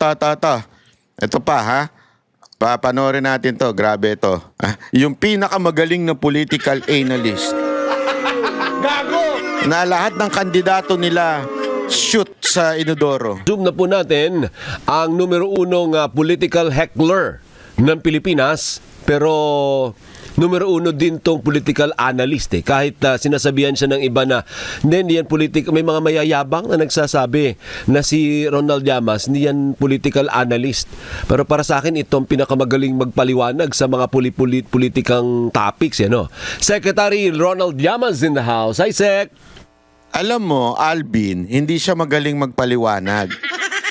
Ito pa ha. Papanoorin natin to. Grabe ito. Yung pinakamagaling na political analyst. Gago! Na lahat ng kandidato nila shoot sa inodoro. Zoom na po natin ang numero unong political heckler ng Pilipinas. Pero numero uno din tong political analyst Kahit sinasabihan siya ng iba na hindi yan may mga mayayabang na nagsasabi na si Ronald Llamas hindi yan political analyst. Pero para sa akin itong pinakamagaling magpaliwanag sa mga politikang topics Secretary Ronald Llamas in the house. Hi, Sec! Alam mo, Alvin, hindi siya magaling magpaliwanag.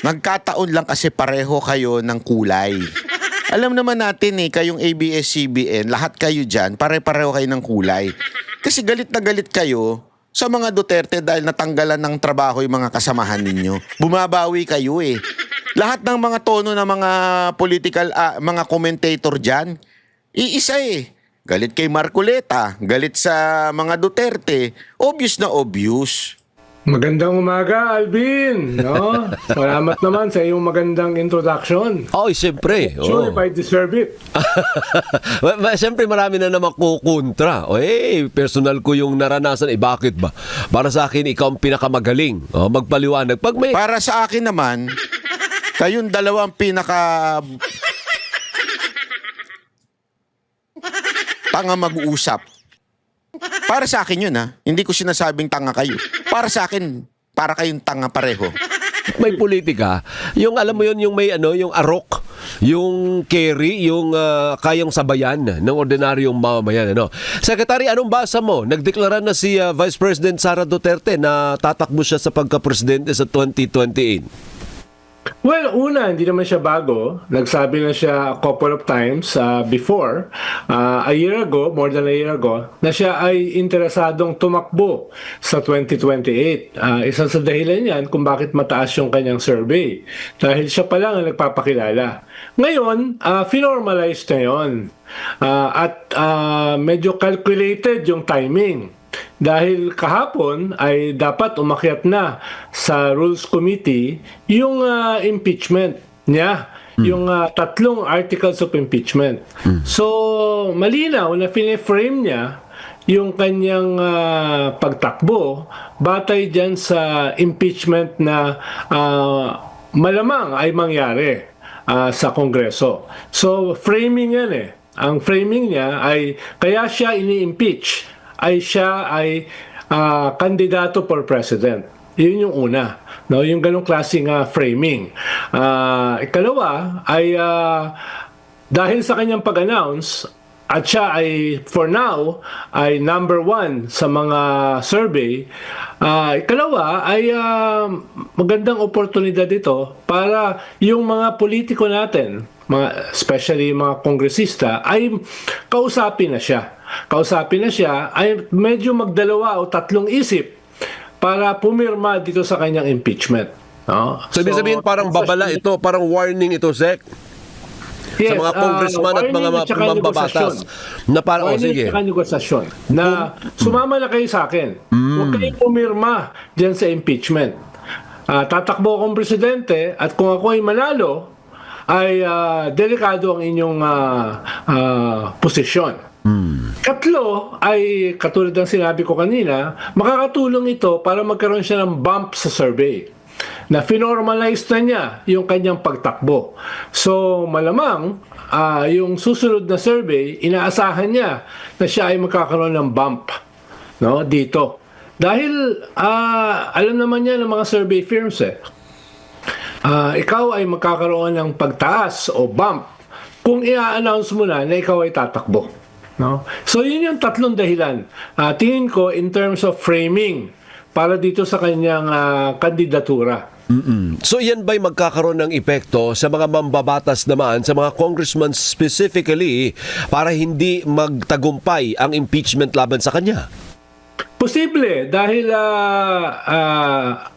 Nagkataon lang kasi pareho kayo ng kulay. Alam naman natin kayong ABS-CBN, lahat kayo dyan, pare-pareho kayo ng kulay. Kasi galit na galit kayo sa mga Duterte dahil natanggalan ng trabaho yung mga kasamahan ninyo. Bumabawi kayo Lahat ng mga tono ng mga political, mga commentator dyan, iisa Galit kay Marcoleta, galit sa mga Duterte, obvious na obvious. Magandang umaga, Alvin. No? Salamat naman sa iyong magandang introduction. Siyempre. Sure, if I deserve it. Siyempre, marami na naman kukontra. Personal ko yung naranasan. Bakit ba? Para sa akin, ikaw ang pinakamagaling. Magpaliwanag. Para sa akin naman, kayong dalawang tanga mag-uusap. Para sa akin yun Hindi ko sinasabing tanga kayo. Para sa akin, para kayong tanga pareho. May politika, yung alam mo yun, yung may yung arok, yung carry, yung kayang sabayan ng ordinaryong mamamayan. Secretary, anong basa mo? Nagdeklara na si Vice President Sara Duterte na tatakbo siya sa pagka-presidente sa 2028. Well, una, hindi naman siya bago. Nagsabi na siya a couple of times before, a year ago, more than a year ago, na siya ay interesadong tumakbo sa 2028. Isa sa dahilan yan kung bakit mataas yung kanyang survey. Dahil siya pa lang ang nagpapakilala. Ngayon, finormalize na yun. At medyo calculated yung timing. Dahil kahapon ay dapat umakyat na sa Rules Committee yung impeachment niya, yung tatlong articles of impeachment. So, malinaw na fine-frame niya yung kanyang pagtakbo batay dyan sa impeachment na malamang ay mangyari sa Kongreso. So, framing yan Ang framing niya ay kaya siya ini-impeach ay siya ay kandidato for president. Yun yung una. No? Yung ganong klaseng framing. Ikalawa ay dahil sa kanyang pag-announce at siya ay for now ay number 1 sa mga survey, ikalawa ay magandang oportunidad ito para yung mga politiko natin, especially mga kongresista, ay kausapin na siya. Ay medyo magdalawa o tatlong isip para pumirma dito sa kanyang impeachment. No? So, ibig sabihin parang babala ito, parang warning ito, Sec? Yes, sa mga congressman at mga mambabatas na parang, sige. Warning at negosasyon na sumama na kayo sa akin. Huwag kayong pumirma dyan sa impeachment. Tatakbo akong presidente at kung ako ay manalo, ay delikado ang inyong posisyon. Katlo ay katulad ng sinabi ko kanina, makakatulong ito para magkaroon siya ng bump sa survey na finormalize na niya yung kanyang pagtakbo. So malamang yung susunod na survey, inaasahan niya na siya ay magkakaroon ng bump dito. Dahil alam naman niya ng mga survey firms ikaw ay magkakaroon ng pagtaas o bump kung i-announce mo na ikaw ay tatakbo. No? So yun yung tatlong dahilan. Tingin ko in terms of framing para dito sa kanyang kandidatura. So yan ba'y magkakaroon ng epekto sa mga mambabatas naman, sa mga congressmen specifically, para hindi magtagumpay ang impeachment laban sa kanya? Posible dahil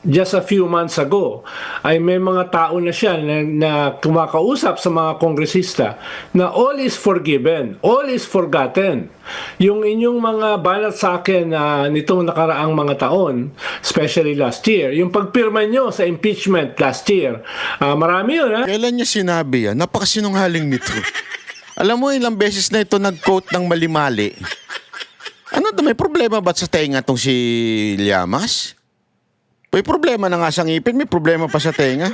just a few months ago ay may mga tao na siya na kumakausap sa mga kongresista na all is forgiven, all is forgotten. Yung inyong mga banat sa akin nitong nakaraang mga taon, especially last year, yung pagpirma nyo sa impeachment last year, marami yun Kailan niya sinabi yan? Napakasinungaling nito. Alam mo, ilang beses na ito nag-quote ng mali-mali. Ano to, may problema ba sa tenga tong si Llamas? May problema na nga sa ngipin, may problema pa sa tenga.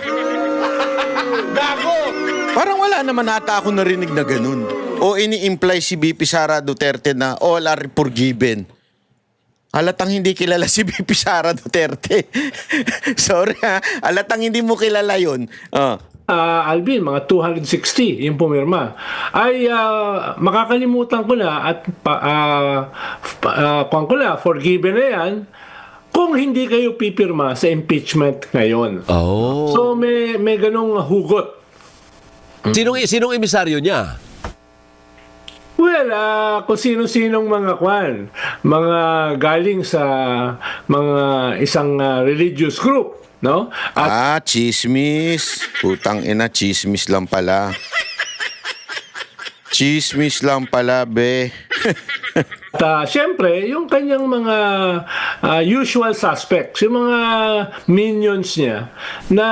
Gago! Parang wala naman ata ako narinig na ganun. O ini-imply si BP Sara Duterte na all are forgiven. Halatang hindi kilala si BP Sara Duterte. Sorry ha, halatang hindi mo kilala yun. Alvin, mga 260 yung pumirma, ay makakalimutan ko na at forgiven na yan kung hindi kayo pipirma sa impeachment ngayon. Oh. So may ganong hugot. Sinong emisaryo niya? Well, kung sino-sinong mga galing sa mga isang religious group, no? At Chismis. Putang ina, chismis lang pala. Chismis lang pala, be. Siyempre, yung kanyang mga usual suspects, yung mga minions niya na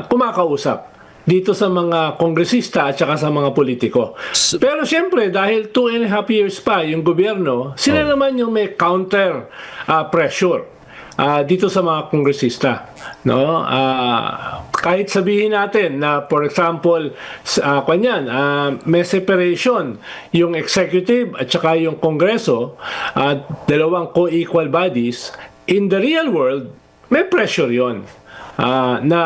kumakausap dito sa mga kongresista at saka sa mga politiko. Pero siyempre, dahil 2.5 years pa yung gobyerno, sila naman yung may counter pressure dito sa mga kongresista, no? Kahit sabihin natin na, for example, may separation yung executive at saka yung kongreso, dalawang co-equal bodies, in the real world, may pressure yon na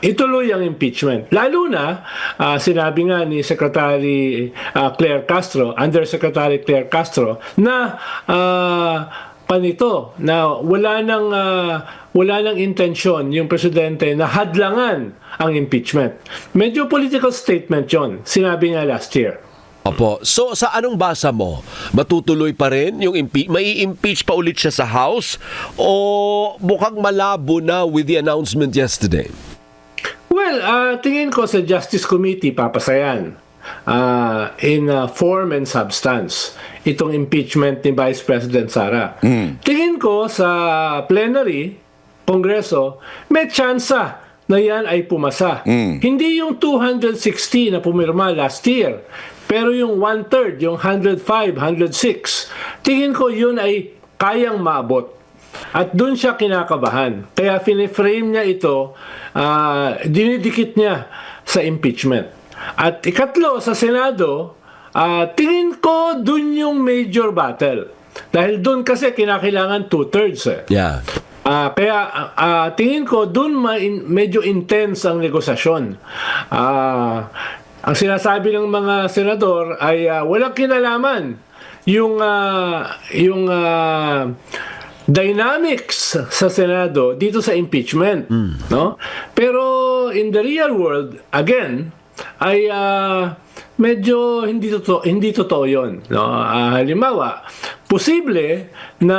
ituloy ang impeachment. Lalo na, sinabi nga ni Secretary Claire Castro, Undersecretary Claire Castro, na na wala nang intensyon yung presidente na hadlangan ang impeachment. Medyo political statement yon, sinabi nga last year. Opo. So sa anong basa mo? Matutuloy pa rin yung mai-impeach pa ulit siya sa House o mukhang malabo na with the announcement yesterday? Well, tingin ko sa Justice Committee papasayan in form and substance itong impeachment ni Vice President Sara. Tingin ko sa plenary, Kongreso, may tsansa na yan ay pumasa. Hindi yung 260 na pumirma last year, pero yung 1/3, yung 105, 106, tingin ko yun ay kayang maabot. At doon siya kinakabahan. Kaya finiframe niya ito, dinidikit niya sa impeachment. At ikatlo, sa Senado, tingin ko doon yung major battle. Dahil doon kasi kinakailangan 2/3. Yeah. Kaya tingin ko doon medyo intense ang negosasyon. Ang sinasabi ng mga senador ay walang kinalaman yung dynamics sa Senado dito sa impeachment, no? Pero in the real world, again, ay medyo hindi totoo 'yon, no? Halimbawa, posible na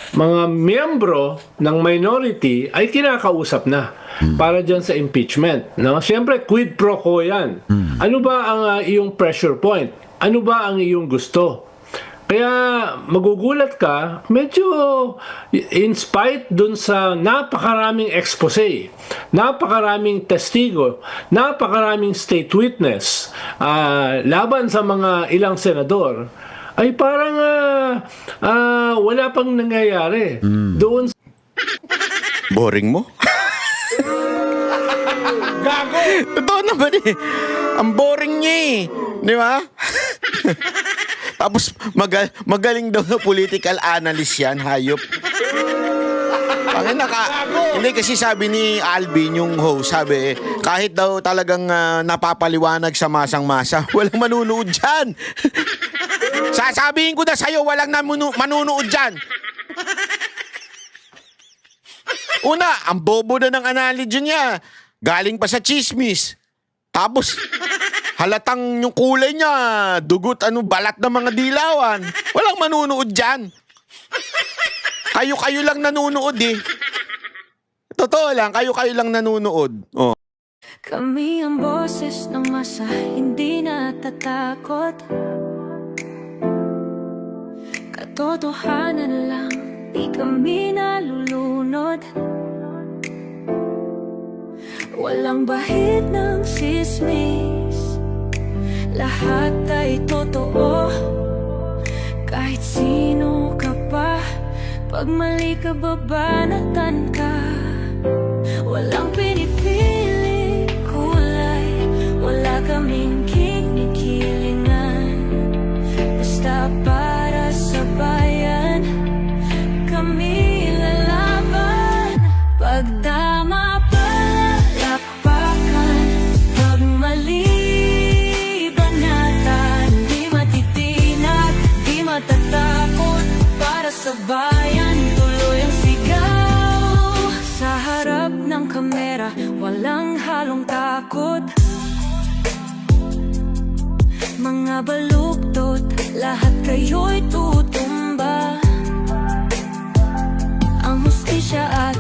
mga miyembro ng minority ay kinakausap na para dyan sa impeachment, no? Siyempre, quid pro quo yan. Ano ba ang iyong pressure point? Ano ba ang iyong gusto? Kaya magugulat ka, medyo in spite dun sa napakaraming expose, napakaraming testigo, napakaraming state witness laban sa mga ilang senador, ay parang wala pang nangyayari. Doon Boring mo? Gago! Totoo naman eh. Ang boring niya eh. Di ba? Tapos magaling daw na political analyst yan, hayop. Hindi kasi sabi ni Alvin, yung host, sabi kahit daw talagang napapaliwanag sa masang-masa, walang manunood dyan. Sasabihin ko na sa'yo, walang manunood dyan. Una, ang bobo na ng analogy niya. Galing pa sa chismis. Tapos, Halatang yung kulay niya, dugot, balat ng mga dilawan. Walang manunood dyan. Kayo lang nanonood eh. Totoo lang, kayo lang nanonood. Oh. Kami ang boses ng masa, hindi natatakot. Katotohanan lang, di kami nalulunod. Walang bahid ng sismis, lahat ay totoo. Kahit sino ka pa, pag mali ka babanatan ka. Walang pinipili kulay, wala kaming kinikilingan. Basta para sa bayan, kami lalaban. Pag tama palakpakan, pag mali banatan. Di matitinag, di matatakot, para sa bayan tuloy ang sigaw. Sa harap ng kamera, walang halong takot. Mga baluktot, lahat kayo'y tutumba. Ang hustisya at